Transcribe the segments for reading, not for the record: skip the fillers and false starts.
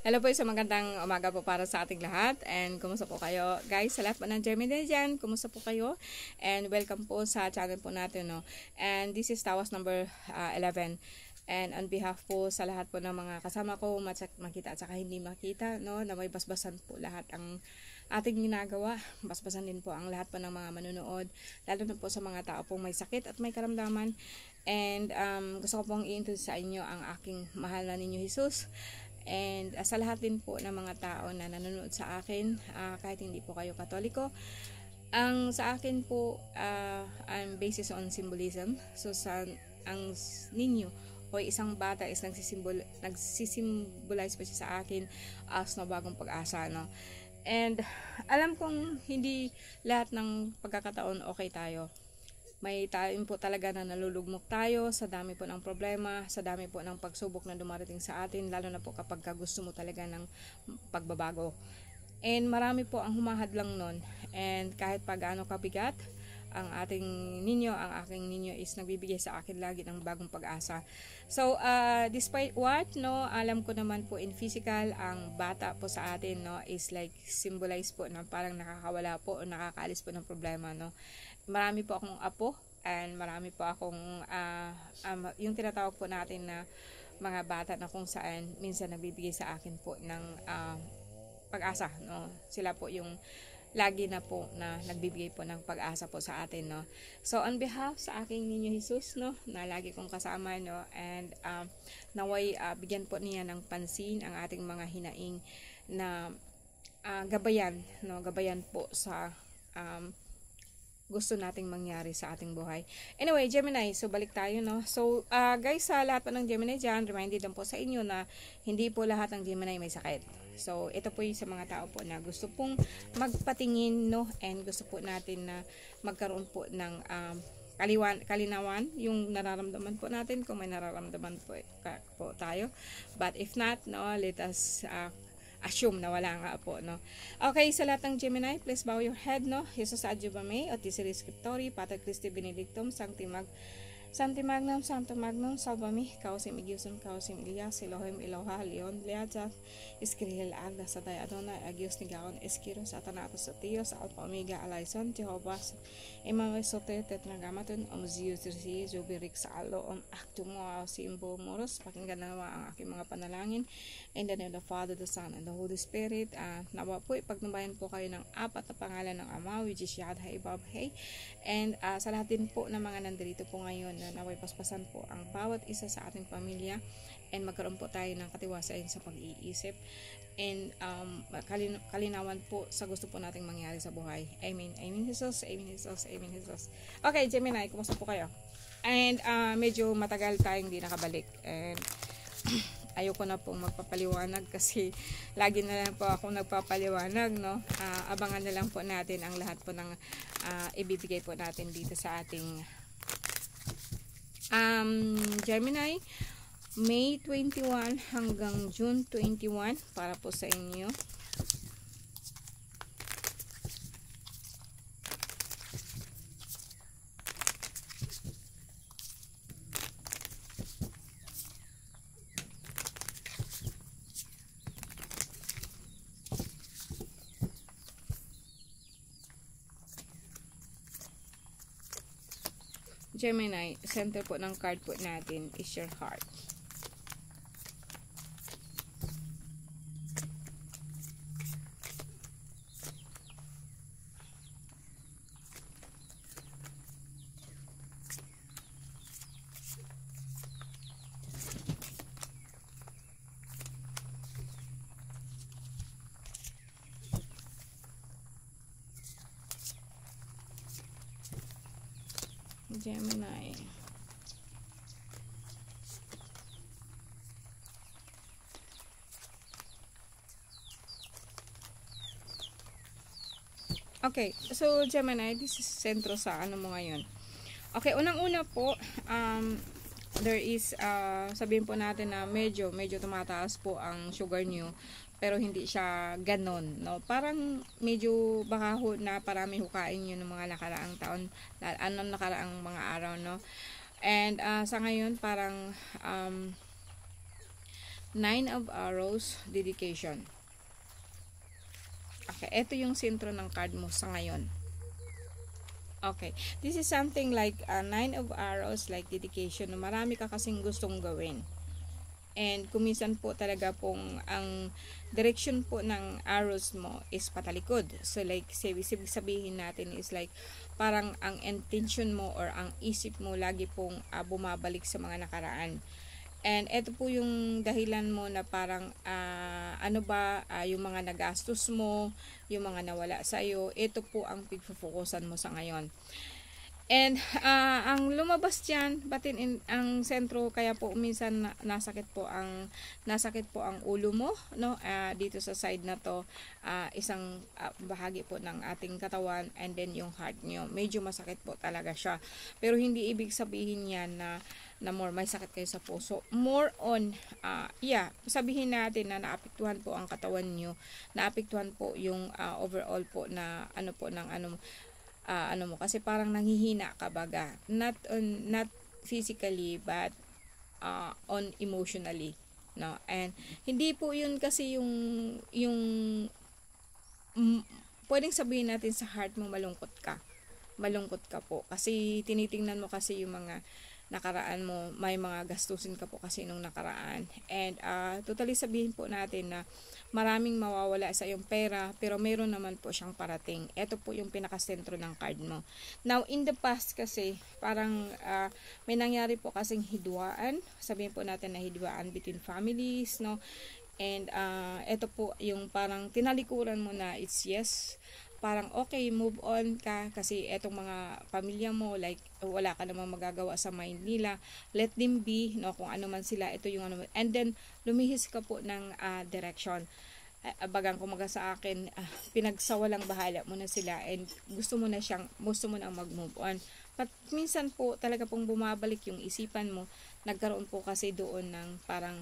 Hello po, isang magandang umaga po para sa ating lahat. And kumusta po kayo? Guys, sa lahat po ng Gemini dyan, kumusta po kayo? And welcome po sa channel po natin. No? And this is Tawas number 11. And on behalf po sa lahat po ng mga kasama ko, makita at saka hindi makita, no? Na may basbasan po lahat ang ating ginagawa. Basbasan din po ang lahat po ng mga manunood. Lalo na po sa mga tao pong may sakit at may karamdaman. And gusto ko pong i-introduce sa inyo ang aking mahal na ninyo Jesus. And sa lahat din po ng mga tao na nanonood sa akin, kahit hindi po kayo Katoliko, ang sa akin po ang basis on symbolism. So ang ninyo o isang bata is nagsisimbolize po siya sa akin as na bagong pag-asa, no? And alam kong hindi lahat ng pagkakataon okay tayo. May time po talaga na nalulugmok tayo sa dami po ng problema, sa dami po ng pagsubok na dumarating sa atin, lalo na po kapag gusto mo talaga ng pagbabago. And marami po ang humahadlang nun. And kahit pa gaano kabigat, ang aking ninyo is nagbibigay sa akin lagi ng bagong pag-asa. So, despite what, no, alam ko naman po in physical, ang bata po sa atin, no, is like symbolize po na parang nakakawala po o nakakaalis po ng problema, no. Marami po akong apo and marami po akong yung tinatawag po natin na mga bata na kung saan minsan nagbibigay sa akin po ng pag-asa, no. Sila po yung lagi na po na nagbibigay po ng pag-asa po sa atin, no. So on behalf sa aking ninyo Jesus, no, na lagi kong kasama, no, and naway bigyan po niya ng pansin ang ating mga hinaing na gabayan, no, gabayan po sa gusto nating mangyari sa ating buhay. Anyway, Gemini, so balik tayo, no. So guys, sa lahat po ng Gemini dyan, reminded lang po sa inyo na hindi po lahat ng Gemini may sakit. So ito po yung sa mga tao po na gusto pong magpatingin, no, and gusto po natin na magkaroon po ng kalinawan yung nararamdaman po natin, kung may nararamdaman po tayo. But if not, no, let us assume na wala nga po, no. Okay, sa lahat ng Gemini, please bow your head, no. Jesus Adjuvame, Otisiri Scriptori, Pater Christi Benedictum, Sancti Magnum, Santo Magnum, Salvami, Kausim Igiusun, Kausim Ilias, Elohim, Eloha, Leon, Leadza, Iskiril, Agda, Satay, Adonai, Agios, Nigaon, Eskiros, Atanatos, Tios, Alpha, Omega, Alaison, Jehovah, Emmanuel, Sote, Tetragamaton, Zius, Risi, Zubirik, Saalo, Actumo, Simbo, Moros, pakinggan na naman ang aking mga panalangin. In the name of the Father, the Son, and the Holy Spirit. Nawa po, ipagnubayan po kayo ng apat na pangalan ng Ama, which is Yadhay, Babhay. And sa lahat din po ng mga nandito po ngayon, na naway paspasan po ang bawat isa sa ating pamilya. And magkaroon po tayo ng katiwasayan sa pag-iisip. And kalinawan po sa gusto po nating mangyari sa buhay. Amen. Amen, Jesus. Amen, Jesus. Amen, Jesus. Okay, Gemini, kumusta po kayo? And medyo matagal tayong hindi nakabalik. And ayoko na pong magpapaliwanag kasi lagi na lang po ako nagpapaliwanag, no. Abangan na lang po natin ang lahat po ng ibibigay po natin dito sa ating Gemini, May 21 hanggang June 21 para po sa inyo. Gemini, center po ng card po natin is your heart. Gemini. Okay, so Gemini, this is sentro sa ano mo ngayon. Okay, unang-una po, there is, sabihin po natin na medyo tumataas po ang sugar nyo, pero hindi siya ganon, no? Parang medyo baka na parami hukain yun ng mga nakaraang taon, nakaraang mga araw, no? And sa ngayon parang Nine of Arrows, dedication. Okay, ito yung sentro ng card mo sa ngayon. Okay, this is something like Nine of Arrows, like dedication. Marami ka kasing gustong gawin. And kuminsan po talaga pong ang direction po ng arrows mo is patalikod. So like sabihin natin is like parang ang intention mo or ang isip mo lagi pong bumabalik sa mga nakaraan. And ito po yung dahilan mo na parang yung mga nagastos mo, yung mga nawala sa iyo, ito po ang pagfo-focusan mo sa ngayon. And ang lumabas diyan batin ang sentro, kaya po minsan nasakit po ang ulo mo, no, dito sa side na to, isang bahagi po ng ating katawan, and then yung heart nyo medyo masakit po talaga siya, pero hindi ibig sabihin yan na more may sakit kayo sa puso. More on sabihin natin na naapektuhan po ang katawan nyo, naapektuhan po yung overall po na mo, kasi parang nanghihina ka baga, not physically but on emotionally, no. And hindi po yun kasi yung pwedeng sabihin natin sa heart mo malungkot ka po kasi tinitingnan mo kasi yung mga nakaraan mo, may mga gastusin ka po kasi nung nakaraan. And totally sabihin po natin na maraming mawawala sa iyong pera, pero meron naman po siyang parating. Ito po yung pinakasentro ng card mo. Now, in the past kasi, parang may nangyari po kasing hidwaan. Sabihin po natin na hidwaan between families, no? And ito po yung parang tinalikuran mo na it's yes. Parang okay, move on ka kasi etong mga pamilya mo, like wala ka namang magagawa sa mind nila, let them be, no, kung ano man sila, ito yung ano, and then lumihis ka po ng direction. Bagang kumaga sa akin, pinagsawalang bahala mo na sila and gusto mo na mag-move on. But minsan po talaga pong bumabalik yung isipan mo, nagkaroon po kasi doon ng parang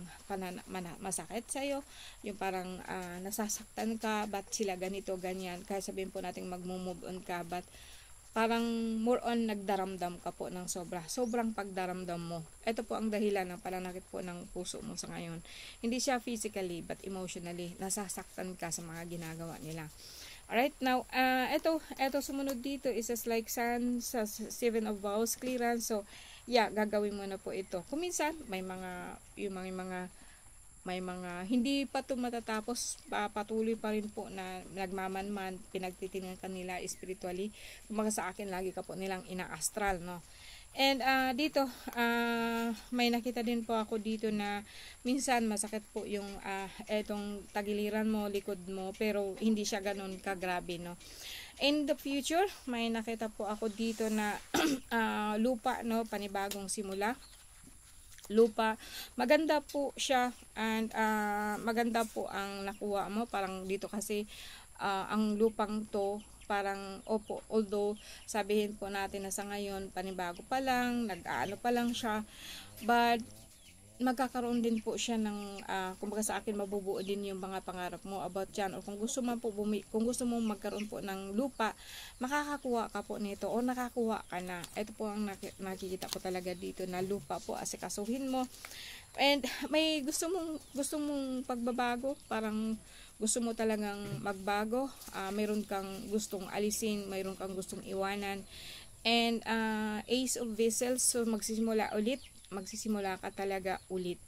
masakit sa'yo, yung parang nasasaktan ka, ba't sila ganito, ganyan, kaya sabihin po natin mag-move on ka, but parang more on nagdaramdam ka po ng sobrang pagdaramdam mo. Ito po ang dahilan ng pananakit po ng puso mo sa ngayon. Hindi siya physically but emotionally, nasasaktan ka sa mga ginagawa nila. Alright, now, ito sumunod dito is just like sun sa Seven of Vows, clearance. So, gagawin mo na po ito. Kung minsan, may mga hindi pa ito matatapos, patuloy pa rin po na nagmamanman, pinagtitingnan kanila spiritually. Kumaga sa akin, lagi ka po nilang ina-astral, no? And dito, may nakita din po ako dito na minsan masakit po yung etong tagiliran mo, likod mo, pero hindi siya ganun kagrabe, no? In the future, may nakita po ako dito na lupa, no, panibagong simula. Lupa, maganda po siya, and maganda po ang nakuha mo. Parang dito kasi ang lupang to parang although sabihin po natin na sa ngayon panibago pa lang, nag-aano pa lang siya, but magkakaroon din po siya ng kumbaga sa akin, mabubuo din yung mga pangarap mo about yan, o kung gusto mo magkaroon po ng lupa, makakakuha ka po nito o nakakuha ka na. Ito po ang nakikita ko talaga dito na lupa po, asikasuhin mo, and may gusto mong pagbabago, parang gusto mo talagang magbago, mayroon kang gustong alisin, mayroon kang gustong iwanan, and Ace of Vessels, so magsisimula ka talaga ulit.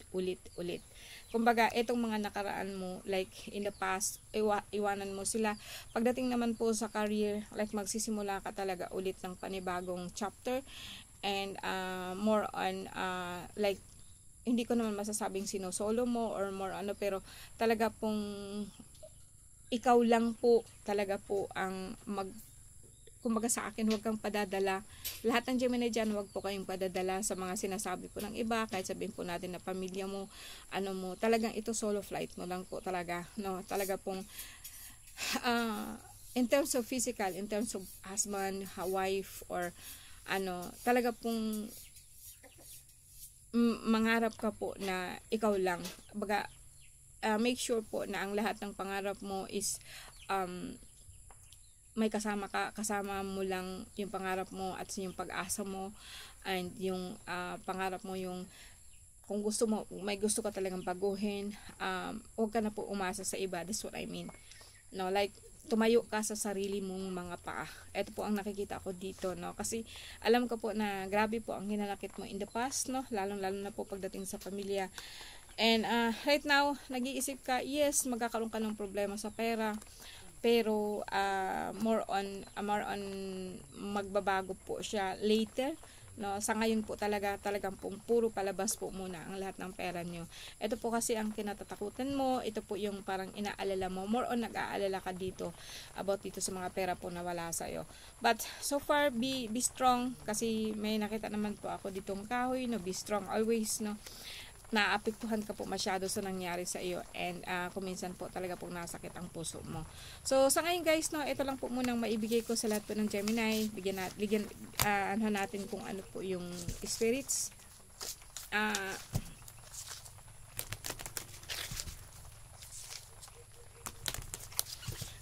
Kumbaga, itong mga nakaraan mo, like in the past, iwanan mo sila. Pagdating naman po sa career, like magsisimula ka talaga ulit ng panibagong chapter, and more on like hindi ko naman masasabing solo mo or more pero talaga pong ikaw lang po talaga po ang kumbaga sa akin, huwag kang padadala. Lahat ng Gemini dyan, huwag po kayong padadala sa mga sinasabi po ng iba, kahit sabihin po natin na pamilya mo, talagang ito solo flight mo lang po talaga, no? Talaga pong in terms of physical, in terms of husband, wife, or talaga pong mangarap ka po na ikaw lang. Baga, make sure po na ang lahat ng pangarap mo is may kasama mo lang yung pangarap mo at yung pag-asa mo, and yung pangarap mo yung kung gusto mo, may gusto ka talagang baguhin, huwag ka na po umasa sa iba. That's what I mean. No, like, tumayo ka sa sarili mong mga paa. Ito po ang nakikita ko dito, no? Kasi alam ko po na grabe po ang hinalakit mo in the past, no? Lalong-lalo na po pagdating sa pamilya. And right now, nag-iisip ka, yes, magkakaroon ka ng problema sa pera. Pero more on magbabago po siya later. No, sa ngayon po talagang puro palabas po muna ang lahat ng pera niyo. Ito po kasi ang kinatatakutan mo, ito po yung parang inaalala mo, more on nag-aalala ka dito about dito sa mga pera po na wala sa iyo. But so far be strong kasi may nakita naman po ako ditong kahoy, no, be strong always, no. Naapektuhan ka po masyado sa nangyari sa iyo, and kuminsan po talaga pong nasakit ang puso mo. So sa ngayon guys, no, ito lang po munang maibigay ko sa lahat po ng Gemini. Bigyan natin kung ano po yung spirits.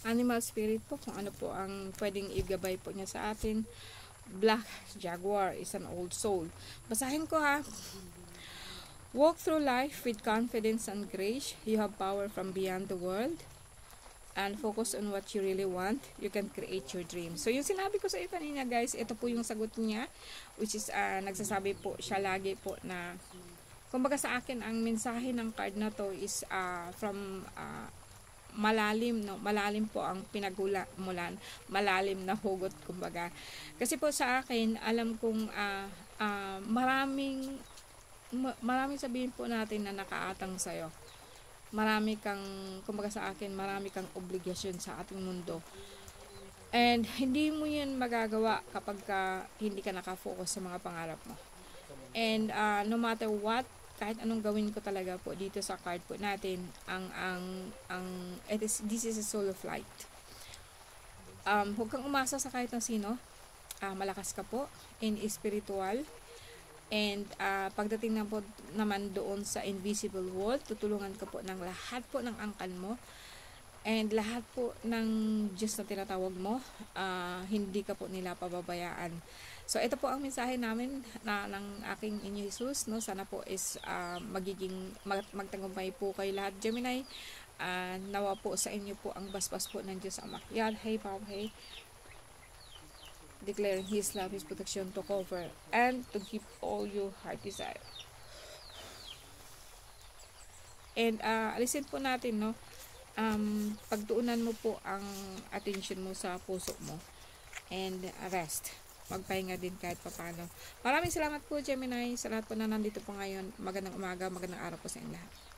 Animal spirit po, kung ano po ang pwedeng igabay po niya sa atin. Black Jaguar is an old soul. Basahin ko ha. Walk through life with confidence and grace. You have power from beyond the world. And focus on what you really want. You can create your dreams. So, yung sinabi ko sa iyo kanina guys, ito po yung sagot niya. Which is, nagsasabi po siya lagi po na, kumbaga sa akin, ang mensahe ng card na to is from malalim, no? Malalim po ang pinagmulan. Malalim na hugot, kumbaga. Kasi po sa akin, alam kong maraming sabihin po natin na nakaatang sa'yo. Marami kang, kumbaga sa akin, marami kang obligasyon sa ating mundo. And hindi mo yun magagawa kapag hindi ka nakafocus sa mga pangarap mo. And no matter what, kahit anong gawin ko talaga po dito sa card po natin, this is a soul of light. Huwag kang umasa sa kahit ng sino. Malakas ka po in spiritual. And pagdating na po naman doon sa invisible world, tutulungan ka po ng lahat po ng angkan mo. And lahat po ng Diyos na tinatawag mo, hindi ka po nila pababayaan. So ito po ang mensahe namin ng aking Inyo Jesus, no? Sana po is magtagumpay po kayo lahat, Gemini. Nawa po sa inyo po ang basbas po ng Diyos Ama. Yad, hey, Pao, hey. Declaring His love, His protection to cover and to give all your heart desire. And alisin po natin, no, pagtuunan mo po ang attention mo sa puso mo and rest. Magpahinga din kahit papano. Maraming salamat po, Gemini, sa lahat po na nandito po ngayon. Magandang umaga, magandang araw po sa inyo lahat.